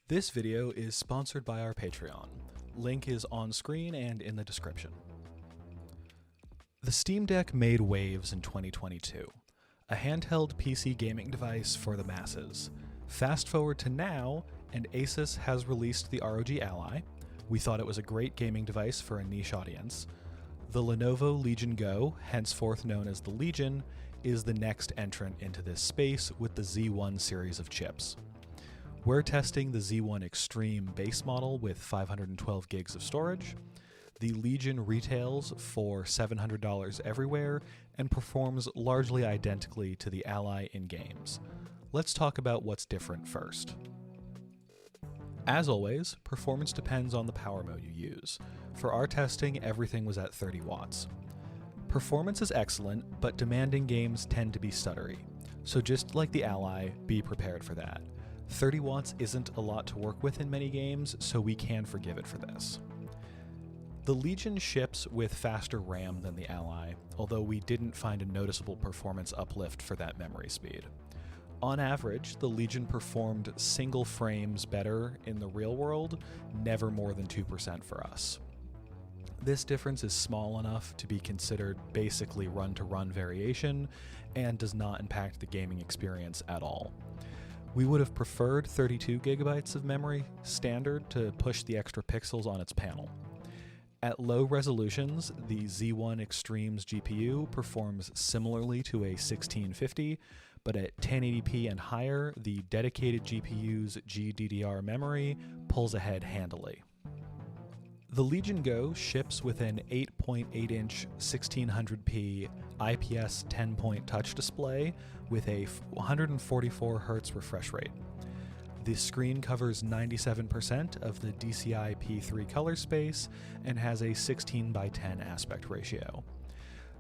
This video is sponsored by our Patreon. Link is on screen and in the description. The Steam Deck made waves in 2022, a handheld PC gaming device for the masses. Fast forward to now, and Asus has released the ROG Ally. We thought it was a great gaming device for a niche audience. The Lenovo LegionGo, henceforth known as the Legion, is the next entrant into this space with the Z1 series of chips. We're testing the Z1 Extreme base model with 512 gigs of storage. The Legion retails for $700 everywhere and performs largely identically to the Ally in games. Let's talk about what's different first. As always, performance depends on the power mode you use. For our testing, everything was at 30 watts. Performance is excellent, but demanding games tend to be stuttery. So just like the Ally, be prepared for that. 30 watts isn't a lot to work with in many games, so we can forgive it for this. The Legion ships with faster RAM than the Ally, although we didn't find a noticeable performance uplift for that memory speed. On average, the Legion performed single frames better in the real world, never more than 2% for us. This difference is small enough to be considered basically run-to-run variation and does not impact the gaming experience at all. We would have preferred 32 gigabytes of memory standard to push the extra pixels on its panel. At low resolutions, the Z1 Extreme's GPU performs similarly to a 1650, but at 1080p and higher, the dedicated GPU's GDDR memory pulls ahead handily. The LegionGo ships with an 8.8-inch 1600p IPS 10-point touch display with a 144Hz refresh rate. The screen covers 97% of the DCI P3 color space and has a 16:10 aspect ratio.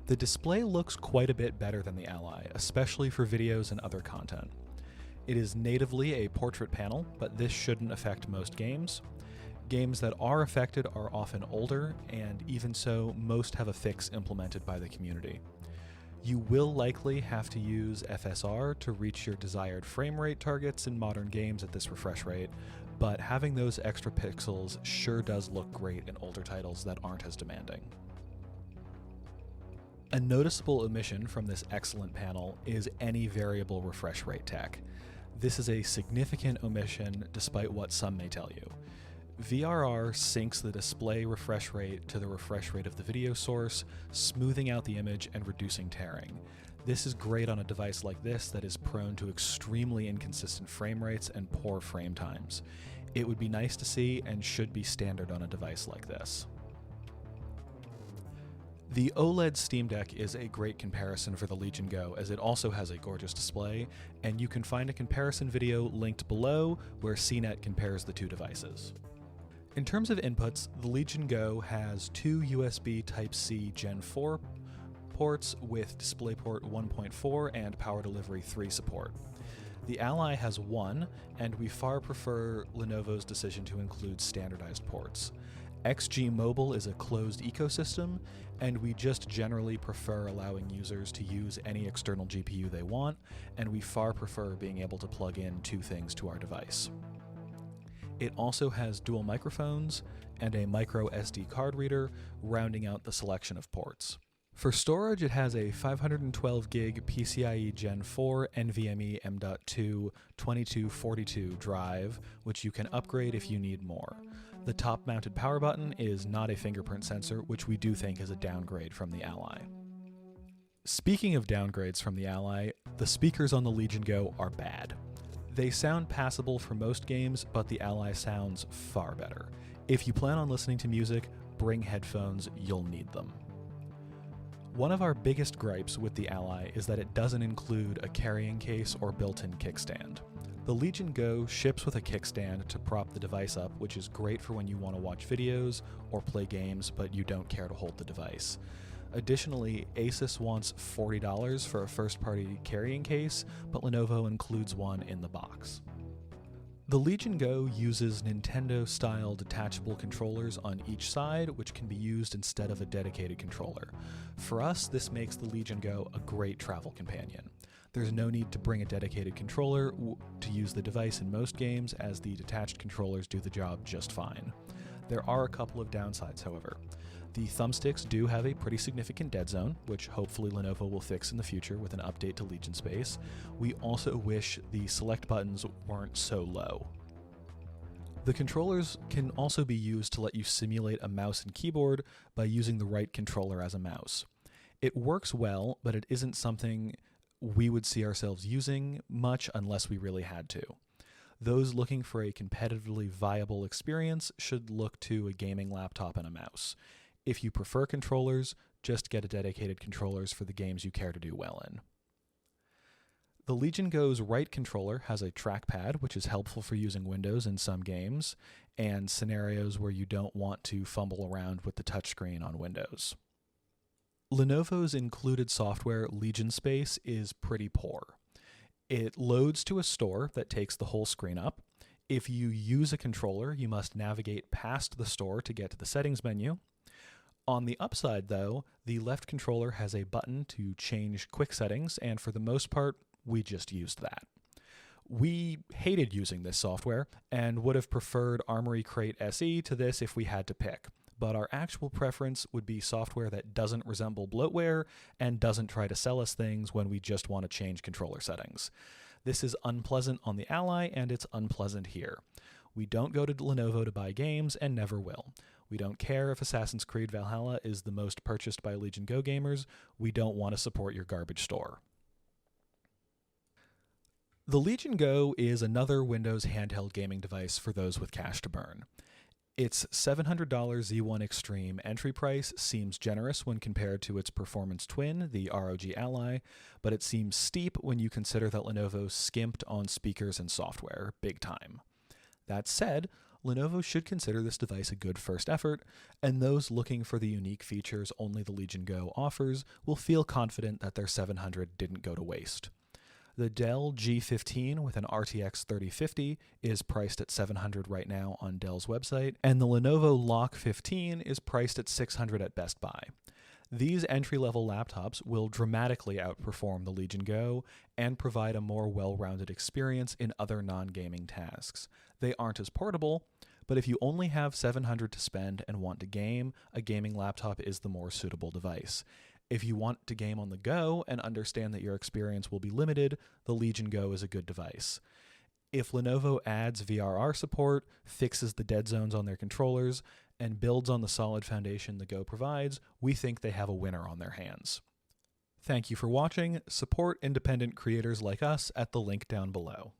The display looks quite a bit better than the Ally, especially for videos and other content. It is natively a portrait panel, but this shouldn't affect most games. Games that are affected are often older, and even so, most have a fix implemented by the community. You will likely have to use FSR to reach your desired frame rate targets in modern games at this refresh rate, but having those extra pixels sure does look great in older titles that aren't as demanding. A noticeable omission from this excellent panel is any variable refresh rate tech. This is a significant omission despite what some may tell you. VRR syncs the display refresh rate to the refresh rate of the video source, smoothing out the image and reducing tearing. This is great on a device like this that is prone to extremely inconsistent frame rates and poor frame times. It would be nice to see and should be standard on a device like this. The OLED Steam Deck is a great comparison for the LegionGo, as it also has a gorgeous display, and you can find a comparison video linked below where CNET compares the two devices. In terms of inputs, the LegionGo has two USB Type-C Gen 4 ports with DisplayPort 1.4 and Power Delivery 3 support. The Ally has one, and we far prefer Lenovo's decision to include standardized ports. XG Mobile is a closed ecosystem, and we just generally prefer allowing users to use any external GPU they want, and we far prefer being able to plug in two things to our device. It also has dual microphones and a micro SD card reader, rounding out the selection of ports. For storage, it has a 512 gig PCIe Gen 4 NVMe M.2 2242 drive, which you can upgrade if you need more. The top-mounted power button is not a fingerprint sensor, which we do think is a downgrade from the Ally. Speaking of downgrades from the Ally, the speakers on the LegionGo are bad. They sound passable for most games, but the Ally sounds far better. If you plan on listening to music, bring headphones, you'll need them. One of our biggest gripes with the Ally is that it doesn't include a carrying case or built-in kickstand. The LegionGo ships with a kickstand to prop the device up, which is great for when you want to watch videos or play games, but you don't care to hold the device. Additionally, Asus wants $40 for a first-party carrying case, but Lenovo includes one in the box. The LegionGo uses Nintendo-style detachable controllers on each side, which can be used instead of a dedicated controller. For us, this makes the LegionGo a great travel companion. There's no need to bring a dedicated controller to use the device in most games, as the detached controllers do the job just fine. There are a couple of downsides, however. The thumbsticks do have a pretty significant dead zone, which hopefully Lenovo will fix in the future with an update to Legion Space. We also wish the select buttons weren't so low. The controllers can also be used to let you simulate a mouse and keyboard by using the right controller as a mouse. It works well, but it isn't something we would see ourselves using much unless we really had to. Those looking for a competitively viable experience should look to a gaming laptop and a mouse. If you prefer controllers, just get a dedicated controllers for the games you care to do well in. The LegionGo's right controller has a trackpad, which is helpful for using Windows in some games and scenarios where you don't want to fumble around with the touchscreen on Windows. Lenovo's included software, Legion Space, is pretty poor. It loads to a store that takes the whole screen up. If you use a controller, you must navigate past the store to get to the settings menu. On the upside, though, the left controller has a button to change quick settings, and for the most part, we just used that. We hated using this software and would have preferred Armoury Crate SE to this if we had to pick, but our actual preference would be software that doesn't resemble bloatware and doesn't try to sell us things when we just want to change controller settings. This is unpleasant on the Ally, and it's unpleasant here. We don't go to Lenovo to buy games and never will. We don't care if Assassin's Creed Valhalla is the most purchased by LegionGo gamers. We don't want to support your garbage store. The LegionGo is another Windows handheld gaming device for those with cash to burn. Its $700 Z1 Extreme entry price seems generous when compared to its performance twin, the ROG Ally, but it seems steep when you consider that Lenovo skimped on speakers and software, big time. That said, Lenovo should consider this device a good first effort, and those looking for the unique features only the LegionGo offers will feel confident that their $700 didn't go to waste. The Dell G15 with an RTX 3050 is priced at $700 right now on Dell's website, and the Lenovo Lock 15 is priced at $600 at Best Buy. These entry-level laptops will dramatically outperform the LegionGo and provide a more well-rounded experience in other non-gaming tasks. They aren't as portable, but if you only have $700 to spend and want to game, a gaming laptop is the more suitable device. If you want to game on the go and understand that your experience will be limited, the LegionGo is a good device. If Lenovo adds VRR support, fixes the dead zones on their controllers, and builds on the solid foundation the Go provides, we think they have a winner on their hands. Thank you for watching. Support independent creators like us at the link down below.